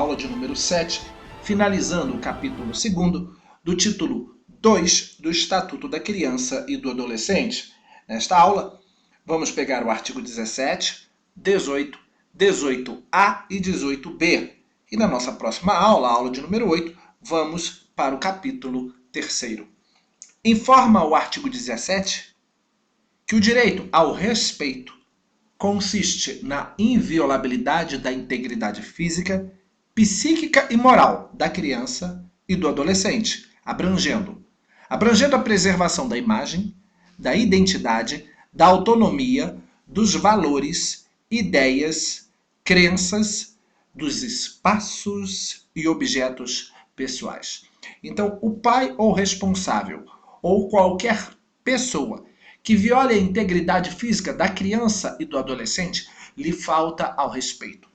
aula de número 7, finalizando o capítulo 2º do título 2 do Estatuto da Criança e do Adolescente. Nesta aula, vamos pegar o artigo 17, 18, 18A e 18B. E na nossa próxima aula, a aula de número 8, vamos para o capítulo 3º. Informa o artigo 17 que o direito ao respeito consiste na inviolabilidade da integridade física, psíquica e moral da criança e do adolescente, abrangendo a preservação da imagem, da identidade, da autonomia, dos valores, ideias, crenças, dos espaços e objetos pessoais. Então, o pai ou responsável ou qualquer pessoa que viole a integridade física da criança e do adolescente lhe falta ao respeito.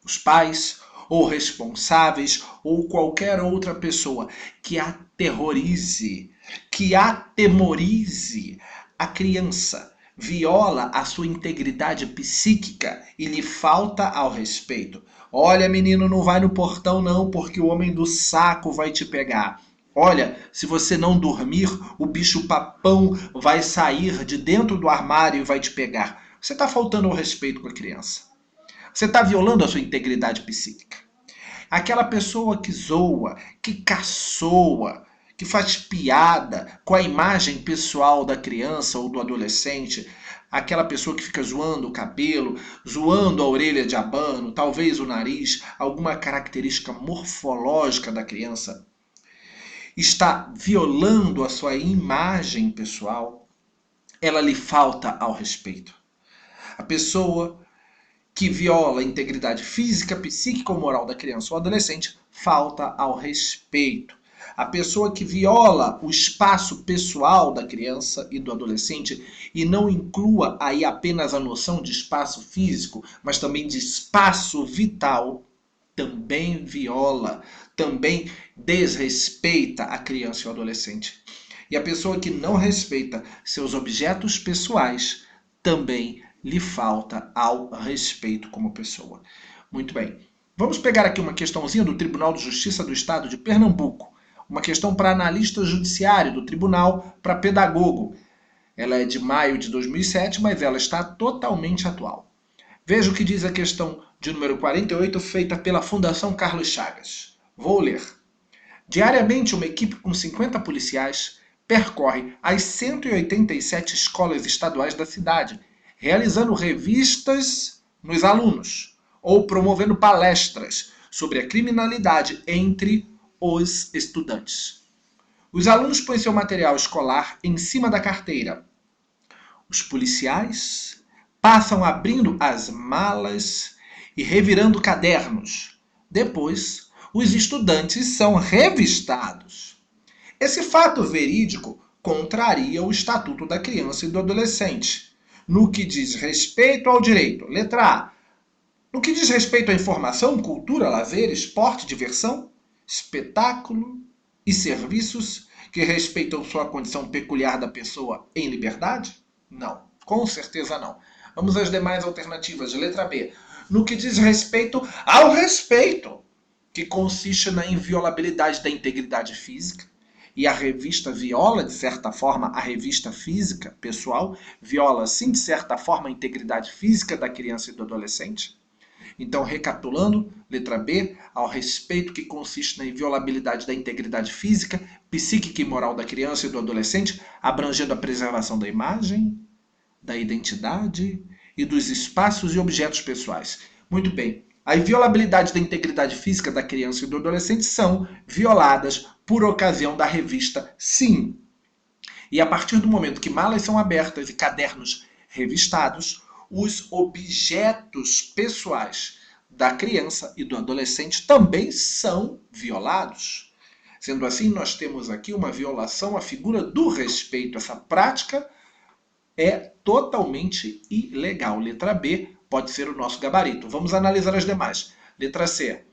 Os pais ou responsáveis ou qualquer outra pessoa que aterrorize, que atemorize a criança, viola a sua integridade psíquica e lhe falta ao respeito. Olha, menino, não vai no portão não, porque o homem do saco vai te pegar. Olha, se você não dormir, o bicho-papão vai sair de dentro do armário e vai te pegar. Você está faltando ao respeito com a criança. Você está violando a sua integridade psíquica. Aquela pessoa que zoa, que caçoa, que faz piada com a imagem pessoal da criança ou do adolescente, aquela pessoa que fica zoando o cabelo, zoando a orelha de abano, talvez o nariz, alguma característica morfológica da criança, está violando a sua imagem pessoal, ela lhe falta ao respeito. A pessoa que viola a integridade física, psíquica ou moral da criança ou adolescente falta ao respeito. A pessoa que viola o espaço pessoal da criança e do adolescente e não inclua aí apenas a noção de espaço físico, mas também de espaço vital, também viola, também desrespeita a criança e o adolescente. E a pessoa que não respeita seus objetos pessoais também lhe falta ao respeito como pessoa. Muito bem. Vamos pegar aqui uma questãozinha do Tribunal de Justiça do Estado de Pernambuco. Uma questão para analista judiciário do tribunal, para pedagogo. Ela é de maio de 2007, mas ela está totalmente atual. Veja o que diz a questão de número 48, feita pela Fundação Carlos Chagas. Vou ler. Diariamente, uma equipe com 50 policiais percorre as 187 escolas estaduais da cidade, realizando revistas nos alunos ou promovendo palestras sobre a criminalidade entre os estudantes. Os alunos põem seu material escolar em cima da carteira. Os policiais passam abrindo as malas e revirando cadernos. Depois, os estudantes são revistados. Esse fato verídico contraria o Estatuto da Criança e do Adolescente, no que diz respeito ao direito. Letra A. No que diz respeito à informação, cultura, lazer, esporte, diversão, espetáculo e serviços que respeitam sua condição peculiar da pessoa em liberdade? Não, com certeza não. Vamos às demais alternativas. Letra B. No que diz respeito ao respeito, que consiste na inviolabilidade da integridade física, e a revista viola, de certa forma, a revista física pessoal, viola, sim, de certa forma, a integridade física da criança e do adolescente. Então, recapitulando, letra B, ao respeito que consiste na inviolabilidade da integridade física, psíquica e moral da criança e do adolescente, abrangendo a preservação da imagem, da identidade e dos espaços e objetos pessoais. Muito bem. A inviolabilidade da integridade física da criança e do adolescente são violadas por ocasião da revista, sim. E a partir do momento que malas são abertas e cadernos revistados, os objetos pessoais da criança e do adolescente também são violados. Sendo assim, nós temos aqui uma violação à figura do respeito. Essa prática é totalmente ilegal. Letra B pode ser o nosso gabarito. Vamos analisar as demais. Letra C.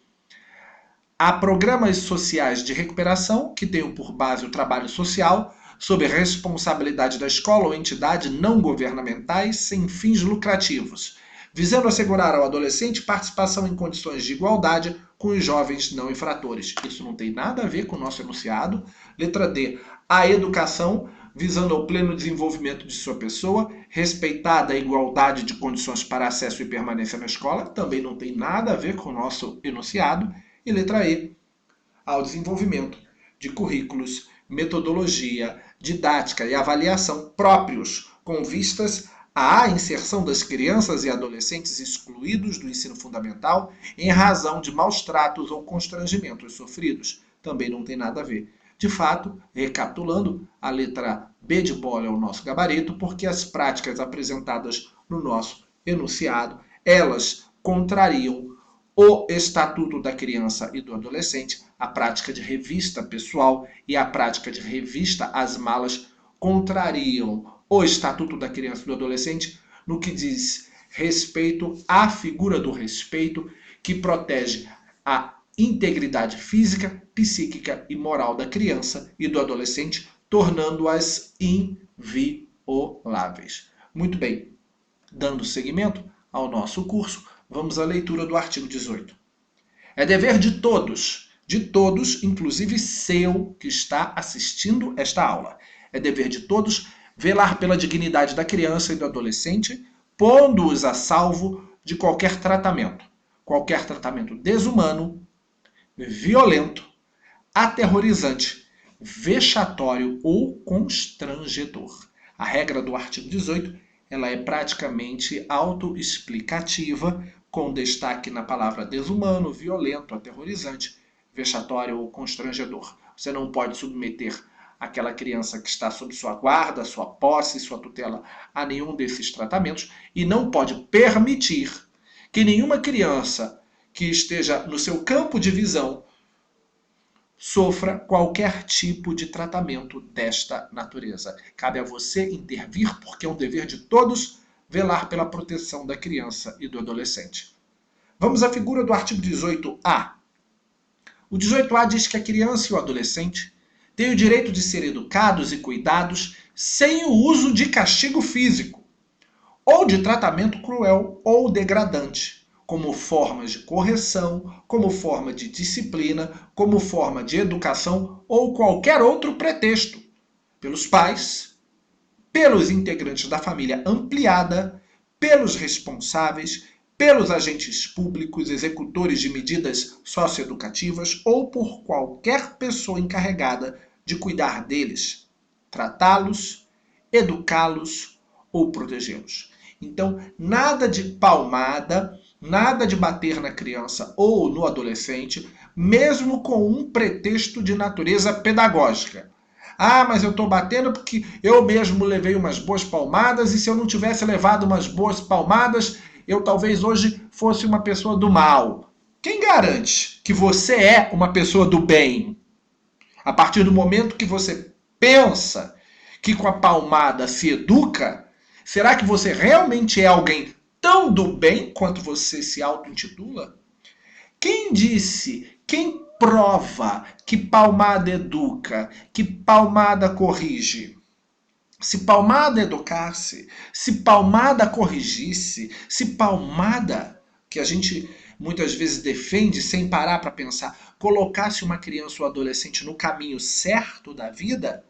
Há programas sociais de recuperação que tenham por base o trabalho social, sob responsabilidade da escola ou entidade não governamentais sem fins lucrativos, visando assegurar ao adolescente participação em condições de igualdade com os jovens não infratores. Isso não tem nada a ver com o nosso enunciado. Letra D, a educação visando ao pleno desenvolvimento de sua pessoa, respeitada a igualdade de condições para acesso e permanência na escola, também não tem nada a ver com o nosso enunciado. E letra E, ao desenvolvimento de currículos, metodologia, didática e avaliação próprios, com vistas à inserção das crianças e adolescentes excluídos do ensino fundamental em razão de maus tratos ou constrangimentos sofridos. Também não tem nada a ver. De fato, recapitulando, a letra B de bola é o nosso gabarito, porque as práticas apresentadas no nosso enunciado, elas contrariam o Estatuto da Criança e do Adolescente, a prática de revista pessoal e a prática de revista às malas contrariam o Estatuto da Criança e do Adolescente no que diz respeito à figura do respeito, que protege a integridade física, psíquica e moral da criança e do adolescente, tornando-as invioláveis. Muito bem, dando seguimento ao nosso curso, vamos à leitura do artigo 18. É dever de todos, inclusive seu que está assistindo esta aula, é dever de todos velar pela dignidade da criança e do adolescente, pondo-os a salvo de qualquer tratamento desumano, violento, aterrorizante, vexatório ou constrangedor. A regra do artigo 18, ela é praticamente autoexplicativa, com destaque na palavra desumano, violento, aterrorizante, vexatório ou constrangedor. Você não pode submeter aquela criança que está sob sua guarda, sua posse, sua tutela a nenhum desses tratamentos e não pode permitir que nenhuma criança que esteja no seu campo de visão sofra qualquer tipo de tratamento desta natureza. Cabe a você intervir, porque é um dever de todos velar pela proteção da criança e do adolescente. Vamos à figura do artigo 18A. O 18A diz que a criança e o adolescente têm o direito de ser educados e cuidados sem o uso de castigo físico ou de tratamento cruel ou degradante, como formas de correção, como forma de disciplina, como forma de educação ou qualquer outro pretexto, pelos pais, pelos integrantes da família ampliada, pelos responsáveis, pelos agentes públicos, executores de medidas socioeducativas ou por qualquer pessoa encarregada de cuidar deles, tratá-los, educá-los ou protegê-los. Então, nada de palmada, nada de bater na criança ou no adolescente, mesmo com um pretexto de natureza pedagógica. Ah, mas eu estou batendo porque eu mesmo levei umas boas palmadas e se eu não tivesse levado umas boas palmadas, eu talvez hoje fosse uma pessoa do mal. Quem garante que você é uma pessoa do bem? A partir do momento que você pensa que com a palmada se educa, será que você realmente é alguém tão do bem quanto você se auto-intitula? Quem disse, quem prova que palmada educa, que palmada corrige? Se palmada educasse, se palmada corrigisse, se palmada, que a gente muitas vezes defende sem parar para pensar, colocasse uma criança ou adolescente no caminho certo da vida,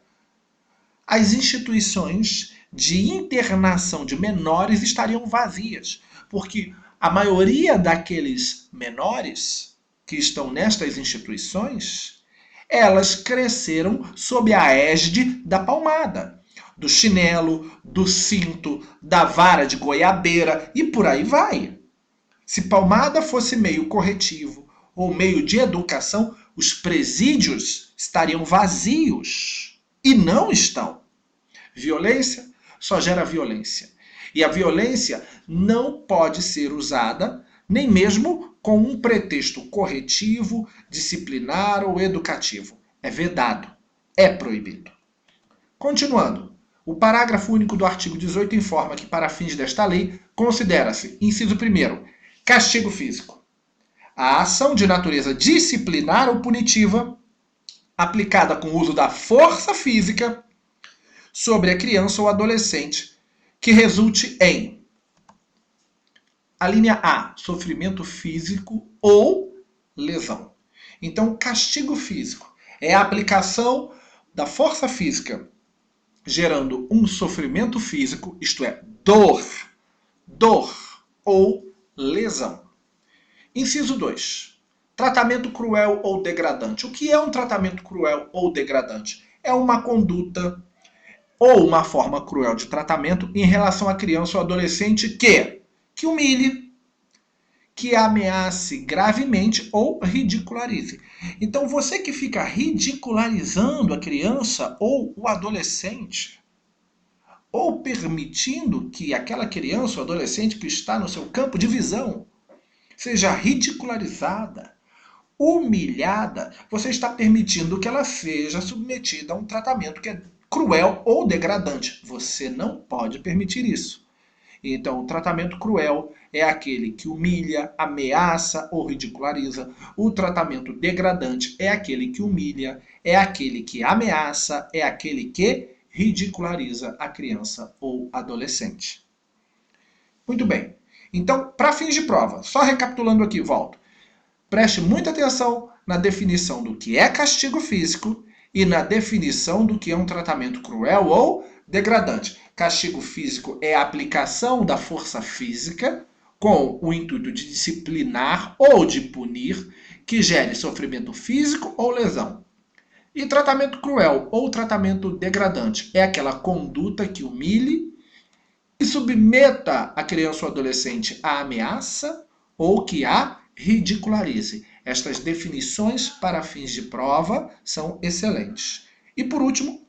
as instituições de internação de menores estariam vazias, porque a maioria daqueles menores que estão nestas instituições, elas cresceram sob a égide da palmada, do chinelo, do cinto, da vara de goiabeira e por aí vai. Se palmada fosse meio corretivo ou meio de educação, os presídios estariam vazios e não estão. Violência só gera violência. E a violência não pode ser usada nem mesmo com um pretexto corretivo, disciplinar ou educativo. É vedado, é proibido. Continuando, o parágrafo único do artigo 18 informa que, para fins desta lei, considera-se, inciso 1º, castigo físico, a ação de natureza disciplinar ou punitiva aplicada com o uso da força física sobre a criança ou adolescente que resulte em: a linha A, sofrimento físico ou lesão. Então, castigo físico é a aplicação da força física gerando um sofrimento físico, isto é, dor ou lesão. Inciso 2. Tratamento cruel ou degradante. O que é um tratamento cruel ou degradante? É uma conduta ou uma forma cruel de tratamento em relação à criança ou adolescente que humilhe, que ameace gravemente ou ridicularize. Então você que fica ridicularizando a criança ou o adolescente, ou permitindo que aquela criança ou adolescente que está no seu campo de visão seja ridicularizada, humilhada, você está permitindo que ela seja submetida a um tratamento que é cruel ou degradante. Você não pode permitir isso. Então, o tratamento cruel é aquele que humilha, ameaça ou ridiculariza. O tratamento degradante é aquele que humilha, é aquele que ameaça, é aquele que ridiculariza a criança ou adolescente. Muito bem. Então, para fins de prova, só recapitulando aqui, volto. Preste muita atenção na definição do que é castigo físico e na definição do que é um tratamento cruel ou degradante. Castigo físico é a aplicação da força física com o intuito de disciplinar ou de punir que gere sofrimento físico ou lesão. E tratamento cruel ou tratamento degradante é aquela conduta que humilhe e submeta a criança ou adolescente à ameaça ou que a ridicularize. Estas definições para fins de prova são excelentes. E por último,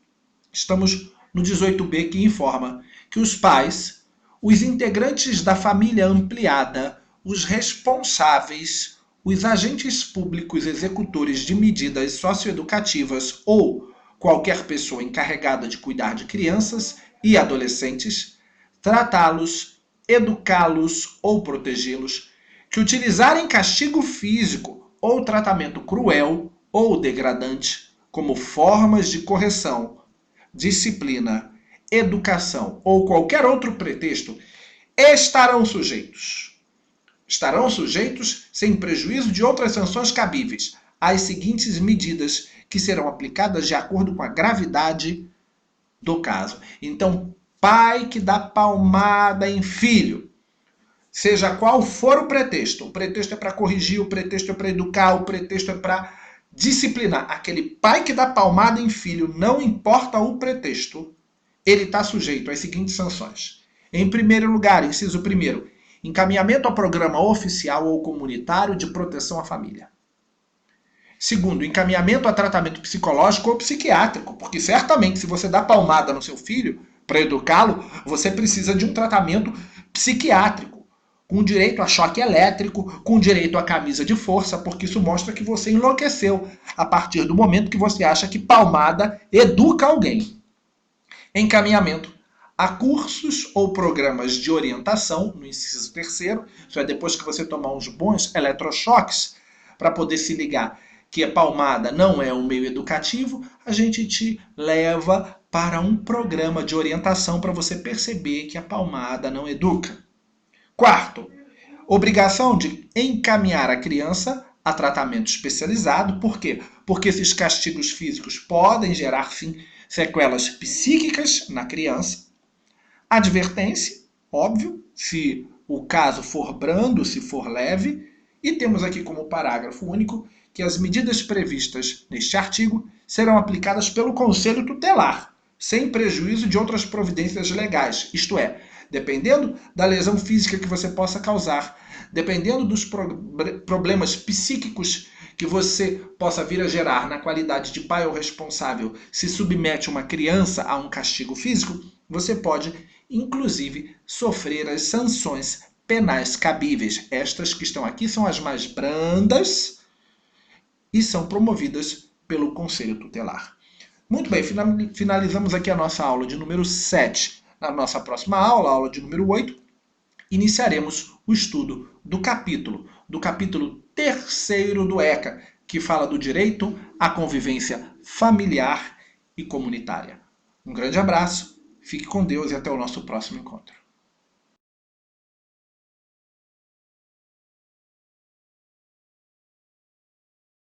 estamos no 18b, que informa que os pais, os integrantes da família ampliada, os responsáveis, os agentes públicos executores de medidas socioeducativas ou qualquer pessoa encarregada de cuidar de crianças e adolescentes, tratá-los, educá-los ou protegê-los, que utilizarem castigo físico ou tratamento cruel ou degradante como formas de correção, disciplina, educação ou qualquer outro pretexto, estarão sujeitos. Estarão sujeitos, sem prejuízo de outras sanções cabíveis, às seguintes medidas que serão aplicadas de acordo com a gravidade do caso. Então, pai que dá palmada em filho, seja qual for o pretexto é para corrigir, o pretexto é para educar, o pretexto é para disciplinar. Aquele pai que dá palmada em filho, não importa o pretexto, ele está sujeito às seguintes sanções. Em primeiro lugar, inciso 1º, encaminhamento ao programa oficial ou comunitário de proteção à família. Segundo, encaminhamento a tratamento psicológico ou psiquiátrico, porque certamente se você dá palmada no seu filho para educá-lo, você precisa de um tratamento psiquiátrico, com direito a choque elétrico, com direito a camisa de força, porque isso mostra que você enlouqueceu a partir do momento que você acha que palmada educa alguém. Encaminhamento a cursos ou programas de orientação, no inciso 3º, isso é depois que você tomar uns bons eletrochoques para poder se ligar que a palmada não é um meio educativo, a gente te leva para um programa de orientação para você perceber que a palmada não educa. Quarto, obrigação de encaminhar a criança a tratamento especializado. Por quê? Porque esses castigos físicos podem gerar, sim, sequelas psíquicas na criança. Advertência, óbvio, se o caso for brando, se for leve. E temos aqui como parágrafo único que as medidas previstas neste artigo serão aplicadas pelo Conselho Tutelar, sem prejuízo de outras providências legais, isto é, dependendo da lesão física que você possa causar, dependendo dos problemas psíquicos que você possa vir a gerar na qualidade de pai ou responsável, se submete uma criança a um castigo físico, você pode, inclusive, sofrer as sanções penais cabíveis. Estas que estão aqui são as mais brandas e são promovidas pelo Conselho Tutelar. Muito bem, finalizamos aqui a nossa aula de número 7. Na nossa próxima aula, aula de número 8, iniciaremos o estudo do capítulo 3º do ECA, que fala do direito à convivência familiar e comunitária. Um grande abraço, fique com Deus e até o nosso próximo encontro.